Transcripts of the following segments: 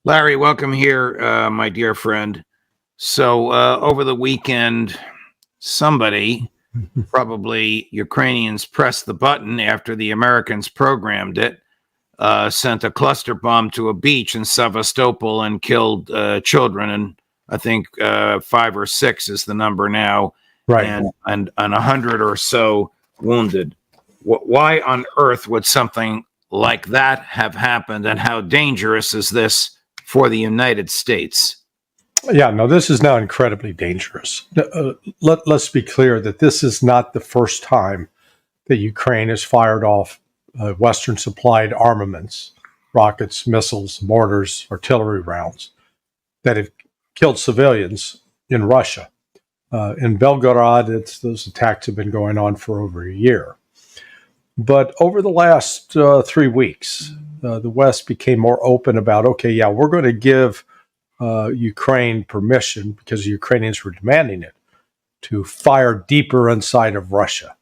Larry, welcome here, my dear friend. So over the weekend, somebody, probably Ukrainians, pressed the button after the Americans programmed it, sent a cluster bomb to a beach in Sevastopol and killed children, and I think 5 or 6 is the number now, Right. and 100 or so wounded. Why on earth would something like that have happened, and how dangerous is this for the United States? Yeah, no, this is now incredibly dangerous. Let's be clear that this is not the first time that Ukraine has fired off Western supplied armaments, rockets, missiles, mortars, artillery rounds that have killed civilians in Russia. In Belgorod, those attacks have been going on for over a year. But over the last 3 weeks, the West became more open about, okay, yeah, we're going to give Ukraine permission, because the Ukrainians were demanding it, to fire deeper inside of Russia.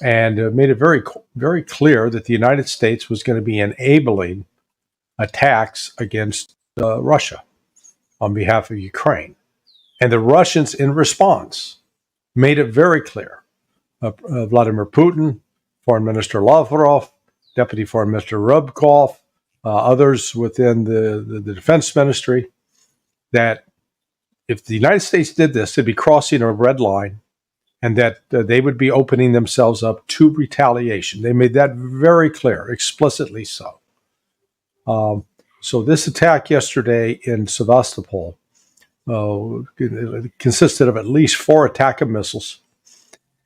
And made it very, very clear that the United States was going to be enabling attacks against Russia on behalf of Ukraine. And the Russians, in response, made it very clear. Vladimir Putin, Foreign Minister Lavrov, Deputy Foreign Minister Rybkov, others within the defense ministry, that if the United States did this, they'd be crossing a red line, and that they would be opening themselves up to retaliation. They made that very clear, explicitly so. So this attack yesterday in Sevastopol consisted of at least 4 ATACMS missiles,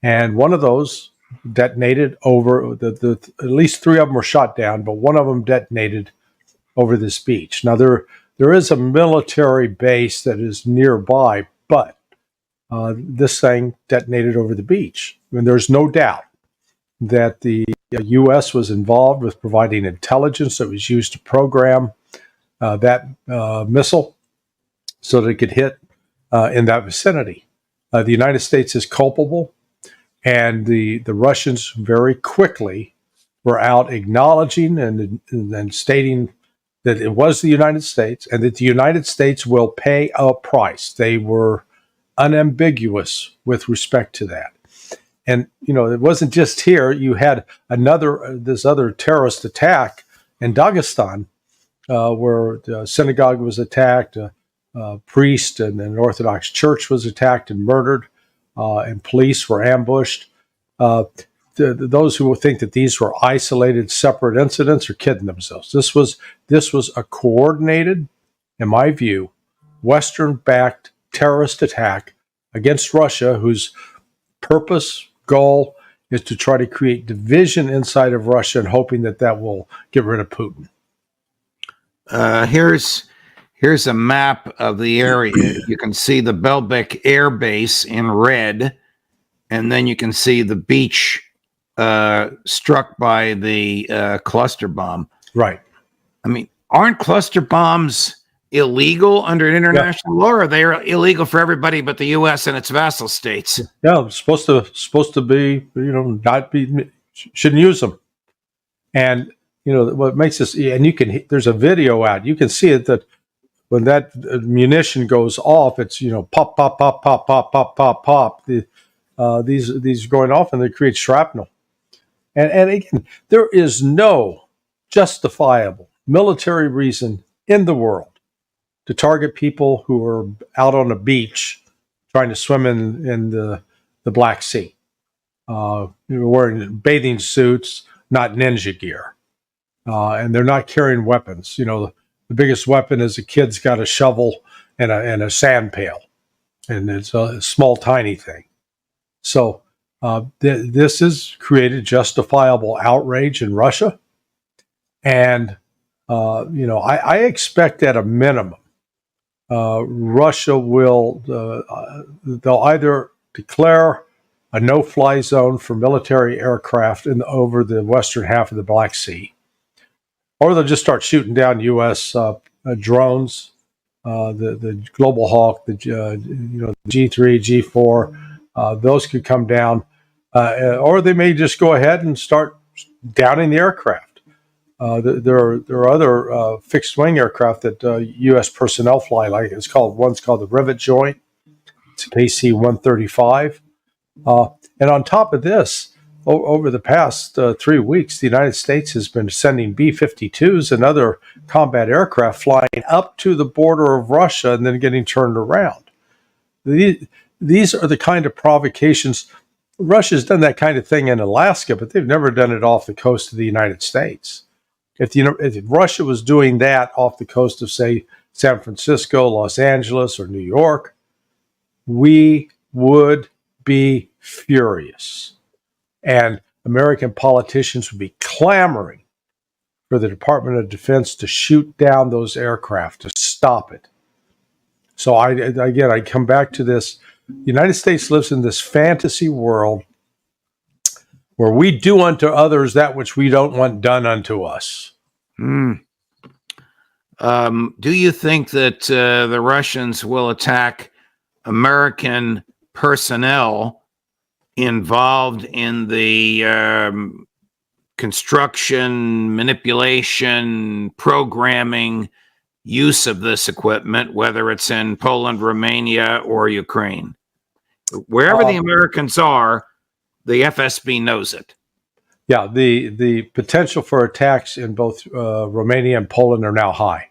and one of those detonated over at least 3 of them were shot down, but one of them detonated over this beach. Now there is a military base that is nearby, but this thing detonated over the beach. And there's no doubt that the U.S. was involved with providing intelligence that was used to program that missile so that it could hit in that vicinity. The United States is culpable, and the Russians very quickly were out acknowledging and stating that it was the United States, and that the United States will pay a price. They were unambiguous with respect to that. And, it wasn't just here. You had this other terrorist attack in Dagestan, where the synagogue was attacked, a priest and an Orthodox church was attacked and murdered, and police were ambushed. Those who think that these were isolated, separate incidents are kidding themselves. This was a coordinated, in my view, Western-backed terrorist attack against Russia, whose purpose, goal, is to try to create division inside of Russia, and hoping that will get rid of Putin. Here's a map of the area. You can see the Belbek Air Base in red, and then you can see the beach struck by the cluster bomb. Right. I mean, aren't cluster bombs illegal under international law, or are they illegal for everybody but the U.S. and its vassal states? Yeah, it's supposed to be, not be, shouldn't use them. And, what makes this, and there's a video out, you can see it, that when that munition goes off, it's, pop, pop, pop, pop, pop, pop, pop, pop. These going off, and they create shrapnel. And again, there is no justifiable military reason in the world to target people who are out on a beach trying to swim in the Black Sea, wearing bathing suits, not ninja gear, and they're not carrying weapons. The biggest weapon is a kid's got a shovel and a sand pail, and it's a small, tiny thing. So this has created justifiable outrage in Russia, and I expect at a minimum Russia will they'll either declare a no-fly zone for military aircraft over the western half of the Black Sea, or they'll just start shooting down U.S. drones, the Global Hawk, the G3, G4. Those could come down, or they may just go ahead and start downing the aircraft. There are other fixed wing aircraft that U.S. personnel fly. Like one's called the Rivet Joint. It's a KC-135. And on top of this, over the past 3 weeks, the United States has been sending B-52s and other combat aircraft flying up to the border of Russia and then getting turned around. These are the kind of provocations. Russia's done that kind of thing in Alaska, but they've never done it off the coast of the United States. If Russia was doing that off the coast of, say, San Francisco, Los Angeles, or New York, we would be furious. And American politicians would be clamoring for the Department of Defense to shoot down those aircraft, to stop it. So I come back to this. The United States lives in this fantasy world where we do unto others that which we don't want done unto us. Do you think that the Russians will attack American personnel involved in the construction, manipulation, programming, use of this equipment, whether it's in Poland, Romania, or Ukraine? Wherever the Americans are, the FSB knows it. Yeah, the potential for attacks in both Romania and Poland are now high.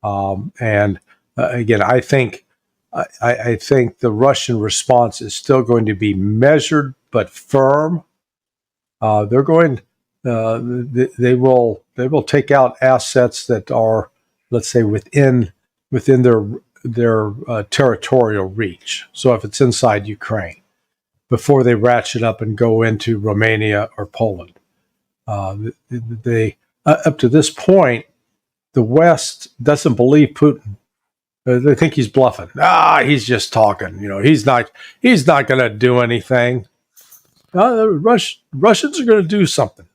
And again, I think the Russian response is still going to be measured but firm. They're going. They will take out assets that are, let's say, within their territorial reach. So if it's inside Ukraine, before they ratchet up and go into Romania or Poland, they up to this point, the West doesn't believe Putin. They think he's bluffing. He's just talking. He's not going to do anything. Russians are going to do something.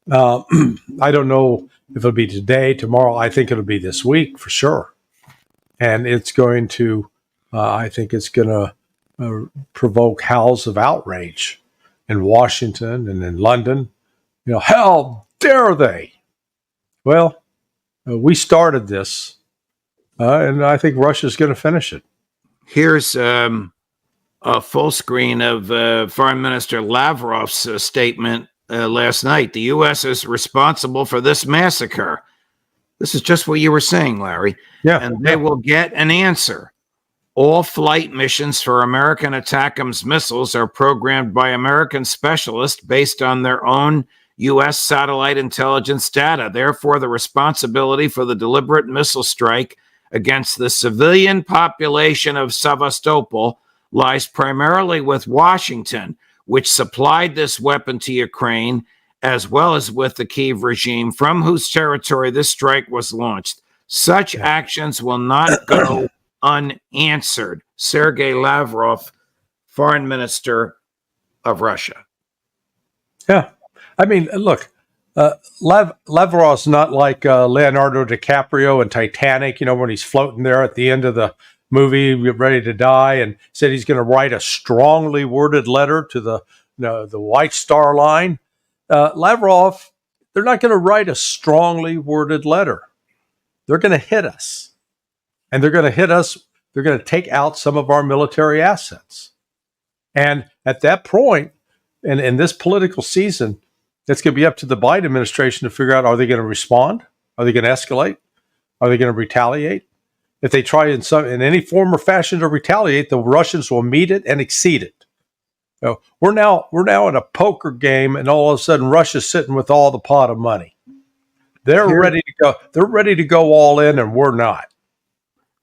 I don't know if it'll be today, tomorrow. I think it'll be this week for sure. And it's going to, I think it's going to provoke howls of outrage in Washington and in London. How dare they? Well, we started this, and I think Russia's going to finish it. Here's a full screen of Foreign Minister Lavrov's statement last night. The U.S. is responsible for this massacre. This is just what you were saying, Larry. Yeah. And they will get an answer. All flight missions for American ATACMS missiles are programmed by American specialists based on their own U.S. satellite intelligence data. Therefore, the responsibility for the deliberate missile strike against the civilian population of Sevastopol lies primarily with Washington, which supplied this weapon to Ukraine, as well as with the Kyiv regime, from whose territory this strike was launched. Such actions will not go unanswered. Sergei Lavrov, Foreign Minister of Russia. Yeah. I mean, look, Lavrov's not like Leonardo DiCaprio in Titanic, when he's floating there at the end of the movie, ready to die, and said he's going to write a strongly worded letter to the White Star Line. Lavrov, they're not going to write a strongly worded letter. They're going to hit us. And they're going to hit us. They're going to take out some of our military assets. And at that point, and in this political season, it's going to be up to the Biden administration to figure out, are they going to respond? Are they going to escalate? Are they going to retaliate? If they try in any form or fashion to retaliate, the Russians will meet it and exceed it. We're now in a poker game, and all of a sudden Russia's sitting with all the pot of money. They're ready to go. They're ready to go all in, and we're not.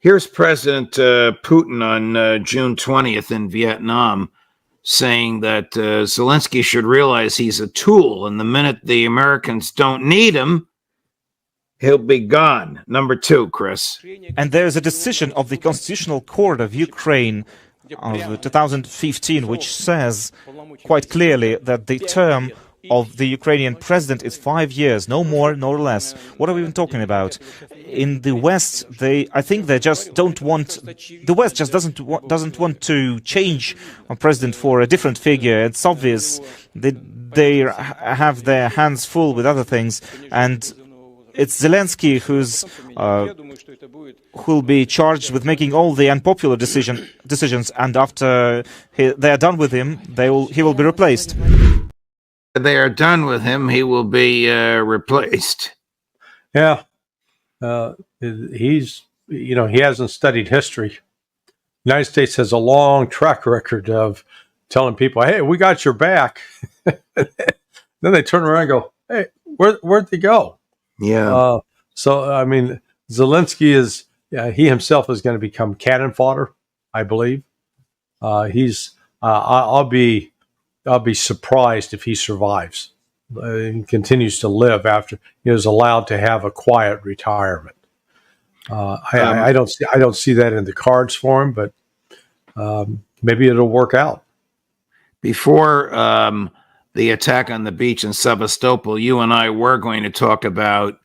Here's President Putin on June 20th in Vietnam saying that Zelensky should realize he's a tool, and the minute the Americans don't need him, he'll be gone. Number two, Chris. And there's a decision of the Constitutional Court of Ukraine of 2015, which says quite clearly that the term of the Ukrainian president is 5 years, no more, no less. What are we even talking about? In the West, I think they just don't want. The West just doesn't want to change a president for a different figure. It's obvious that they have their hands full with other things, and it's Zelensky who'll be charged with making all the unpopular decisions, and after they are done with him, he will be replaced. They are done with him, he will be replaced. Yeah. He hasn't studied history. The United States has a long track record of telling people, hey, we got your back. Then they turn around and go, hey, where'd they go? Yeah. So, I mean, Zelensky he himself is going to become cannon fodder, I believe. I'll be surprised if he survives and continues to live after he is allowed to have a quiet retirement. I don't see that in the cards for him, but maybe it'll work out. Before the attack on the beach in Sevastopol, you and I were going to talk about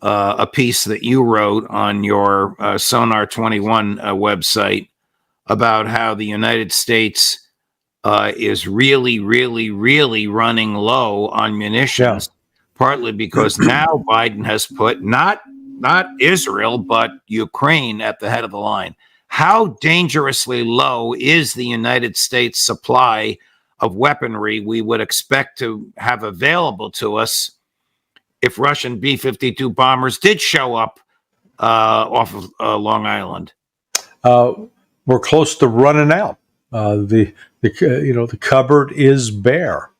a piece that you wrote on your Sonar 21 website about how the United States is really, really, really running low on munitions, partly because now Biden has put not Israel, but Ukraine at the head of the line. How dangerously low is the United States supply of weaponry we would expect to have available to us if Russian B-52 bombers did show up off of Long Island? We're close to running out. The cupboard is bare.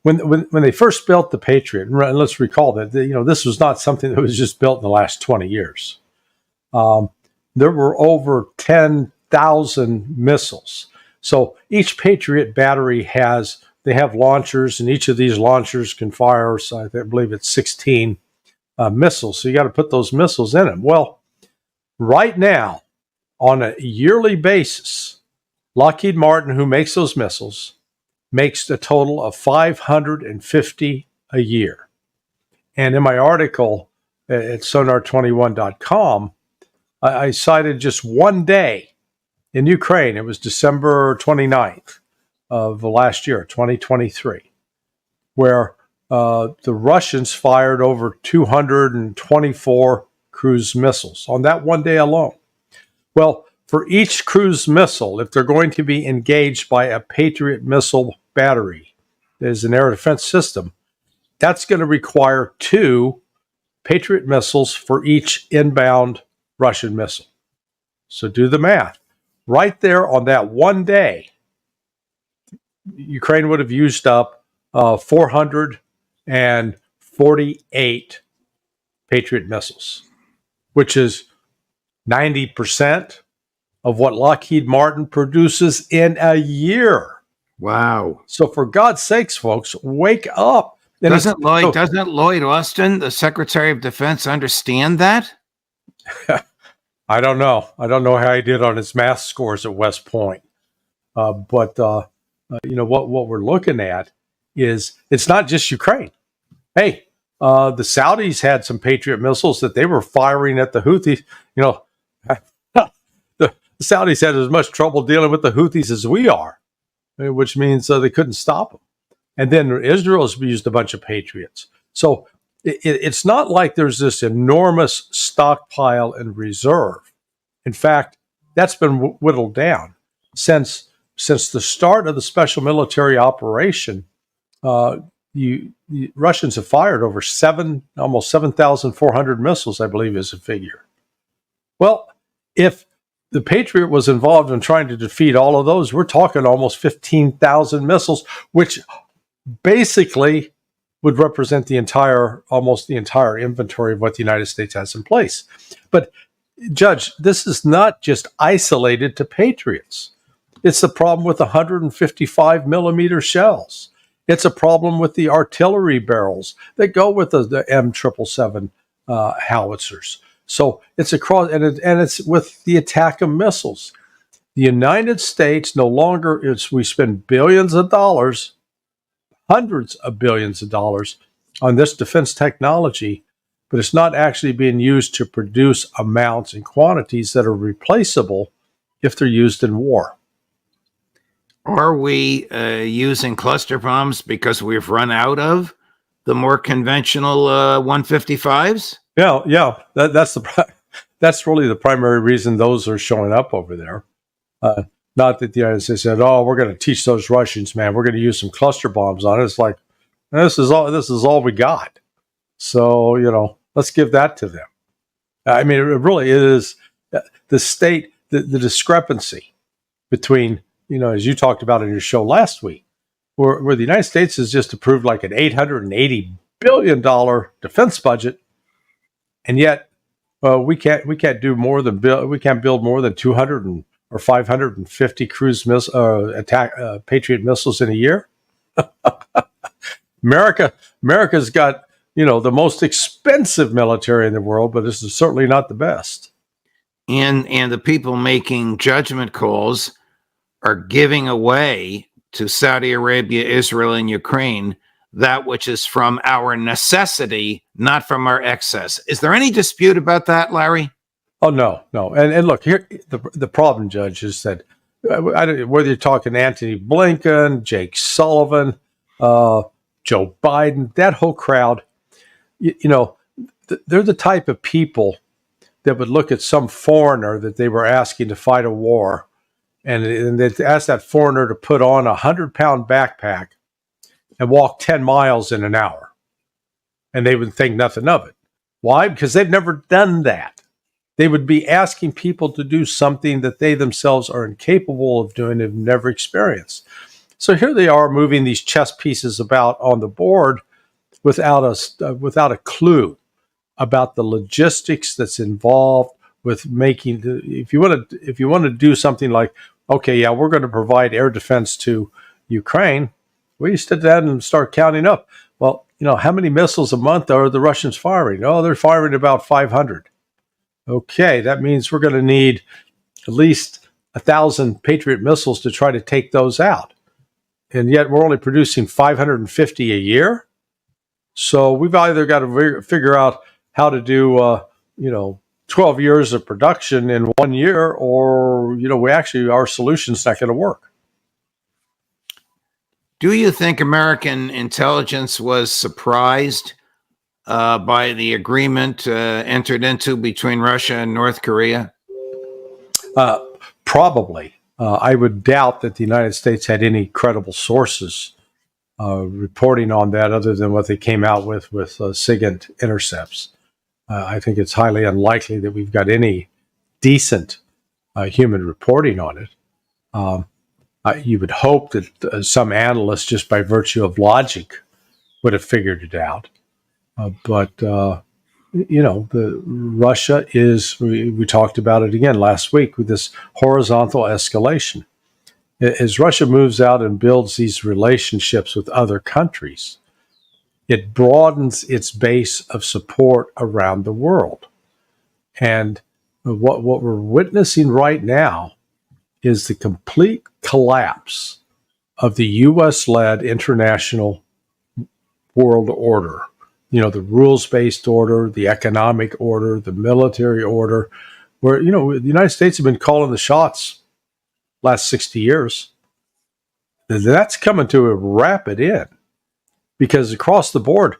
When they first built the Patriot, and let's recall that this was not something that was just built in the last 20 years. There were over 10,000 missiles. So each Patriot battery have launchers, and each of these launchers can fire, I believe it's 16 missiles. So you got to put those missiles in them. Well, right now, on a yearly basis, Lockheed Martin, who makes those missiles, makes a total of 550 a year. And in my article at sonar21.com, I cited just one day in Ukraine. It was December 29th of last year, 2023, where the Russians fired over 224 cruise missiles on that one day alone. Well, for each cruise missile, if they're going to be engaged by a Patriot missile battery, there's an air defense system, that's going to require 2 Patriot missiles for each inbound Russian missile. So do the math. Right there on that one day, Ukraine would have used up 448 Patriot missiles, which is 90% of what Lockheed Martin produces in a year. Wow. So for God's sakes, folks, wake up. And doesn't Lloyd Austin, the Secretary of Defense, understand that? I don't know. I don't know how he did on his math scores at West Point. But what we're looking at is it's not just Ukraine. Hey, the Saudis had some Patriot missiles that they were firing at the Houthis. The Saudis had as much trouble dealing with the Houthis as we are, which means they couldn't stop them. And then Israel's used a bunch of Patriots. So it's not like there's this enormous stockpile and reserve. In fact, that's been whittled down since the start of the special military operation. The Russians have fired over almost 7,400 missiles, I believe is a figure. Well, if the Patriot was involved in trying to defeat all of those, we're talking almost 15,000 missiles, which basically would represent almost the entire inventory of what the United States has in place. But Judge, this is not just isolated to Patriots. It's the problem with 155 millimeter shells. It's a problem with the artillery barrels that go with the M777 howitzers. So it's across, and it's with the ATACMS missiles. The United States no longer, we spend billions of dollars, hundreds of billions of dollars on this defense technology, but it's not actually being used to produce amounts and quantities that are replaceable if they're used in war. Are we using cluster bombs because we've run out of the more conventional 155s? Yeah, that's really the primary reason those are showing up over there. Not that the United States said, "Oh, we're going to teach those Russians, man. We're going to use some cluster bombs on it." It's like this is all we got. So let's give that to them. I mean, it really is the discrepancy between as you talked about in your show last week, where the United States has just approved like an $880 billion defense budget, and yet we can't build more than 200 or 550 cruise Patriot missiles in a year. America's got the most expensive military in the world, but this is certainly not the best. And the people making judgment calls are giving away to Saudi Arabia, Israel, and Ukraine that which is from our necessity, not from our excess. Is there any dispute about that, Larry? Oh, no. And look, here, the problem, Judge, is that whether you're talking Antony Blinken, Jake Sullivan, Joe Biden, that whole crowd, they're the type of people that would look at some foreigner that they were asking to fight a war, and they'd ask that foreigner to put on a 100-pound backpack and walk 10 miles in an hour. And they would think nothing of it. Why? Because they've never done that. They would be asking people to do something that they themselves are incapable of doing and have never experienced. So here they are moving these chess pieces about on the board without a clue about the logistics that's involved with making. If you want to do something like, okay, yeah, we're going to provide air defense to Ukraine, well, you sit down and start counting up. Well, how many missiles a month are the Russians firing? Oh, they're firing about 500. Okay, that means we're going to need at least 1,000 Patriot missiles to try to take those out. And yet we're only producing 550 a year. So we've either got to figure out how to do, 12 years of production in 1 year, or, our solution's not going to work. Do you think American intelligence was surprised by the agreement entered into between Russia and North Korea? Probably. I would doubt that the United States had any credible sources reporting on that other than what they came out with SIGINT intercepts. I think it's highly unlikely that we've got any decent human reporting on it. You would hope that some analysts, just by virtue of logic, would have figured it out. But Russia is, we talked about it again last week with this horizontal escalation. As Russia moves out and builds these relationships with other countries, it broadens its base of support around the world. And what we're witnessing right now is the complete collapse of the U.S.-led international world order. The rules-based order, the economic order, the military order, where, the United States have been calling the shots last 60 years. That's coming to a rapid end because across the board,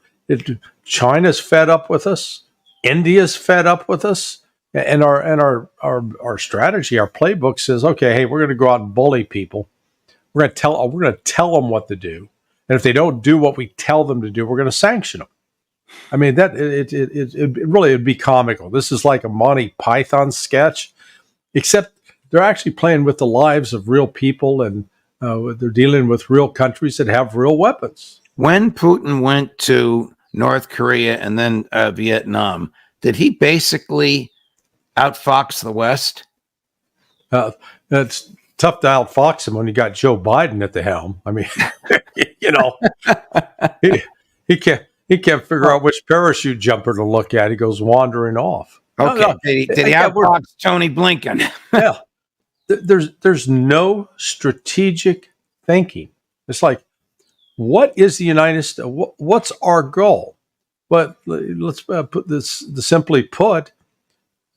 China's fed up with us, India's fed up with us, and our strategy, our playbook says, okay, hey, we're going to go out and bully people. We're going to tell them what to do, and if they don't do what we tell them to do, we're going to sanction them. I mean, that it really would be comical. This is like a Monty Python sketch, except they're actually playing with the lives of real people, and they're dealing with real countries that have real weapons. When Putin went to North Korea and then Vietnam, did he basically outfox the West? It's tough to outfox him when you got Joe Biden at the helm. I mean, he can't figure out which parachute jumper to look at. He goes wandering off. Okay, no. Did he outfox Tony Blinken? Yeah, there's no strategic thinking. It's like, what is the United States? What's our goal? But let's put this simply put.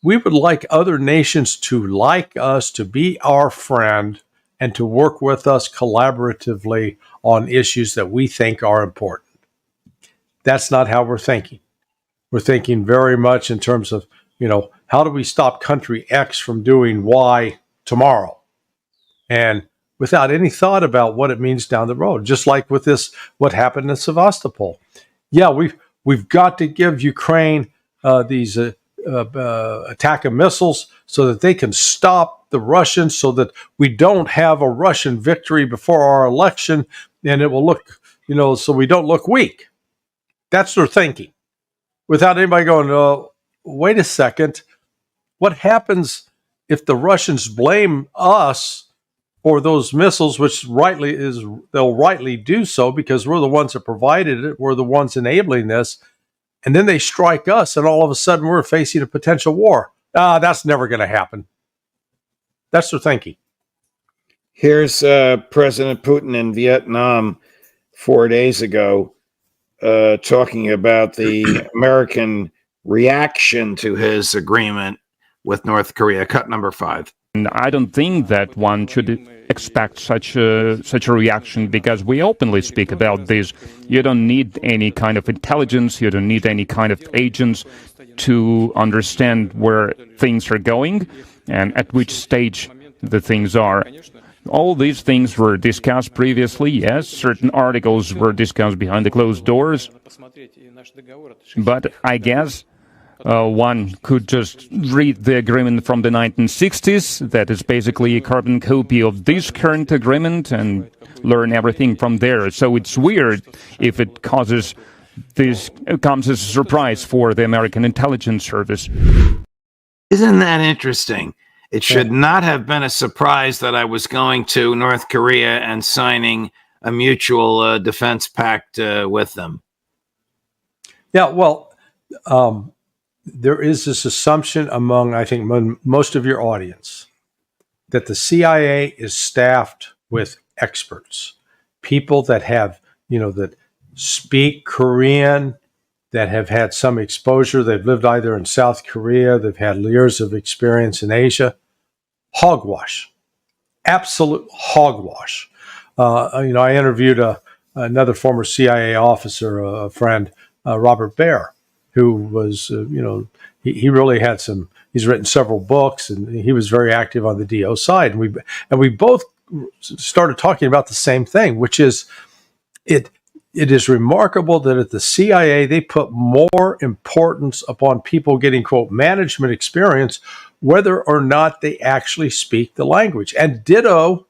We would like other nations to like us, to be our friend, and to work with us collaboratively on issues that we think are important. That's not how we're thinking. We're thinking very much in terms of, how do we stop country X from doing Y tomorrow? And without any thought about what it means down the road, just like with what happened in Sevastopol. Yeah, we've got to give Ukraine these ATACMS missiles so that they can stop the Russians, so that we don't have a Russian victory before our election, and it will look, so we don't look weak. That's their thinking. Without anybody going, wait a second, what happens if the Russians blame us for those missiles, which they'll rightly do so because we're the ones that provided it, we're the ones enabling this, and then they strike us, and all of a sudden we're facing a potential war. That's never going to happen. That's their thinking. Here's President Putin in Vietnam 4 days ago talking about the American reaction to his agreement with North Korea. Cut number 5. And I don't think that one should expect such a reaction, because we openly speak about this. You don't need any kind of intelligence, you don't need any kind of agents to understand where things are going and at which stage the things are. All these things were discussed previously, yes. Certain articles were discussed behind the closed doors. But I guess one could just read the agreement from the 1960s, that is basically a carbon copy of this current agreement, and learn everything from there. So it's weird if it comes as a surprise for the American intelligence service. Isn't that interesting? It should not have been a surprise that I was going to North Korea and signing a mutual defense pact with them. Yeah, well, there is this assumption among, I think, most of your audience that the CIA is staffed with experts, people that have, that speak Korean, that have had some exposure. They've lived either in South Korea, they've had years of experience in Asia. Hogwash, absolute hogwash. I interviewed another former CIA officer, a friend, Robert Baer, who was, he really had he's written several books, and he was very active on the DO side. And we both started talking about the same thing, which is it is remarkable that at the CIA, they put more importance upon people getting, quote, management experience, whether or not they actually speak the language. And ditto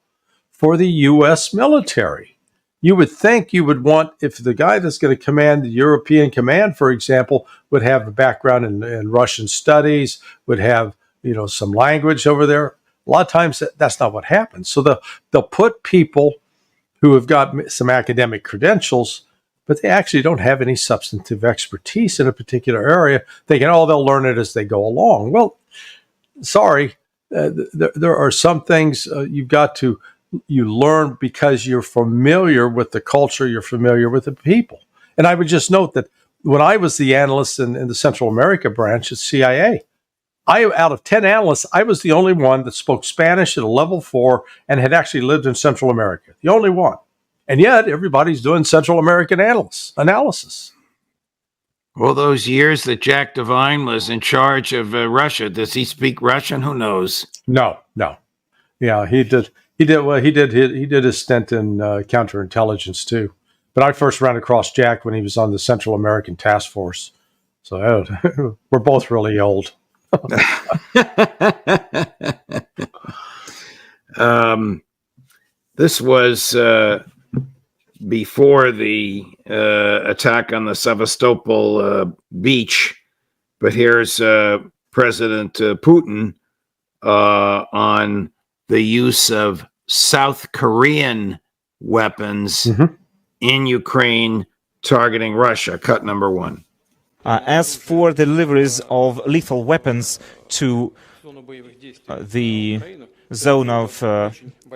for the U.S. military. You would think you would want, if the guy that's going to command the European Command, for example, would have a background in Russian studies, would have, some language over there. A lot of times that's not what happens. So they'll put people who have got some academic credentials, but they actually don't have any substantive expertise in a particular area, thinking, they'll learn it as they go along. Well, sorry, there are some things you learn because you're familiar with the culture, you're familiar with the people. And I would just note that when I was the analyst in the Central America branch at CIA, out of 10 analysts, I was the only one that spoke Spanish at a level 4 and had actually lived in Central America. The only one. And yet everybody's doing Central American analysis. All those years that Jack Devine was in charge of Russia, does he speak Russian? Who knows? No. Yeah, he did. He did his stint in counterintelligence too. But I first ran across Jack when he was on the Central American Task Force. So we're both really old. This was before the attack on the Sevastopol beach, but here's President Putin on the use of South Korean weapons in Ukraine targeting Russia. Cut number 1. As for the deliveries of lethal weapons to the zone of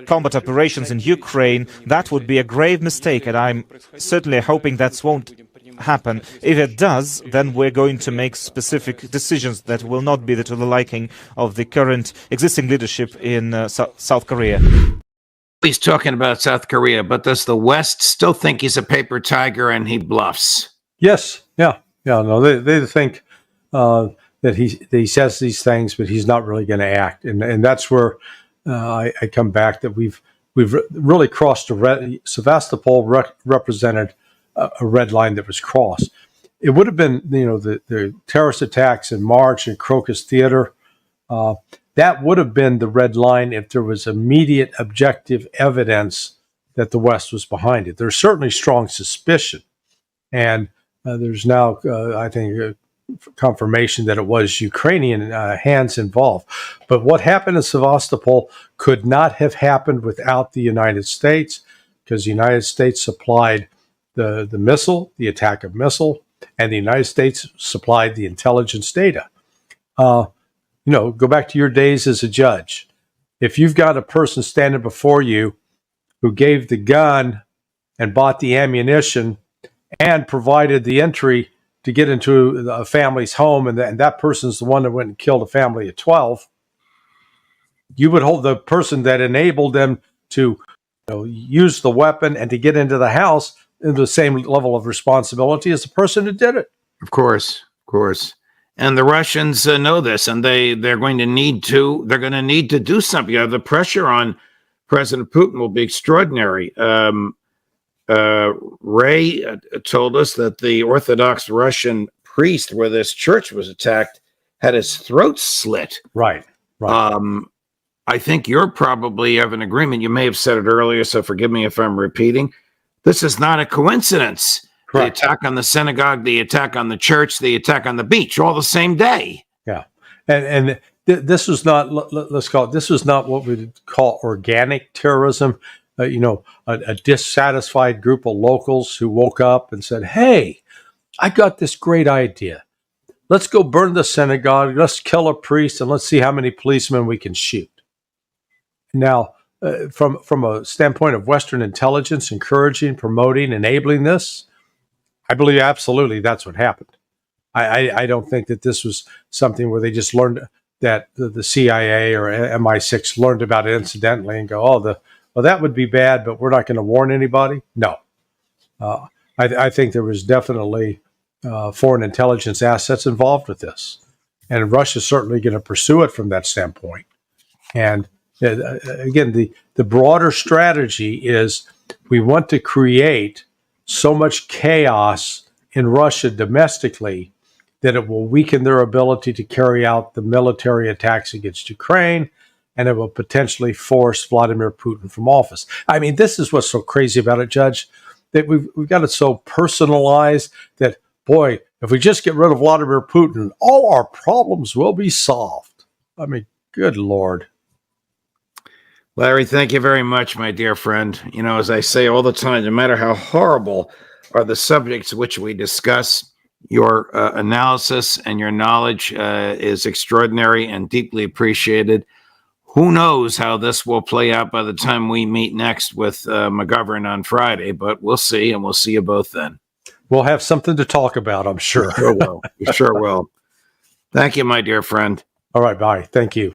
combat operations in Ukraine, that would be a grave mistake, and I'm certainly hoping that won't happen. If it does, then we're going to make specific decisions that will not be to the liking of the current existing leadership in South Korea. He's talking about South Korea, but does the West still think he's a paper tiger and he bluffs? Yes, yeah. No, they think that he says these things, but he's not really going to act, and that's where I come back that we've really crossed Sevastopol represented a red line that was crossed. It would have been, the terrorist attacks in March in Crocus Theater. That would have been the red line if there was immediate objective evidence that the West was behind it. There's certainly strong suspicion, and there's now, I think, confirmation that it was Ukrainian hands involved. But what happened in Sevastopol could not have happened without the United States, because the United States supplied the missile, the ATACMS missile, and the United States supplied the intelligence data. Go back to your days as a judge. If you've got a person standing before you who gave the gun and bought the ammunition and provided the entry to get into a family's home, and that person's the one that went and killed a family of 12, you would hold the person that enabled them to use the weapon and to get into the house in the same level of responsibility as the person who did it. Of course. And the Russians know this, and they're going to need to do something. The pressure on President Putin will be extraordinary. Ray told us that the Orthodox Russian priest where this church was attacked had his throat slit. Right. I think you're probably have an agreement. You may have said it earlier, so forgive me if I'm repeating. This is not a coincidence. Correct. The attack on the synagogue, the attack on the church, the attack on the beach, all the same day. Yeah. And this was not, let's call it, this was not what we'd call organic terrorism. A dissatisfied group of locals who woke up and said, hey, I got this great idea. Let's go burn the synagogue. Let's kill a priest, and let's see how many policemen we can shoot. Now, from a standpoint of Western intelligence, encouraging, promoting, enabling this, I believe absolutely that's what happened. I don't think that this was something where they just learned that the CIA or MI6 learned about it incidentally and go, well, that would be bad, but we're not going to warn anybody. No. I think there was definitely foreign intelligence assets involved with this. And Russia's certainly going to pursue it from that standpoint. And again, the broader strategy is we want to create so much chaos in Russia domestically that it will weaken their ability to carry out the military attacks against Ukraine, and it will potentially force Vladimir Putin from office. I mean, this is what's so crazy about it, Judge, that we've got it so personalized that, boy, if we just get rid of Vladimir Putin, all our problems will be solved. I mean, good Lord. Larry, thank you very much, my dear friend. As I say all the time, no matter how horrible are the subjects which we discuss, your analysis and your knowledge is extraordinary and deeply appreciated. Who knows how this will play out by the time we meet next with McGovern on Friday, but we'll see, and we'll see you both then. We'll have something to talk about, I'm sure. We sure will. Thank you, my dear friend. All right, bye. Thank you.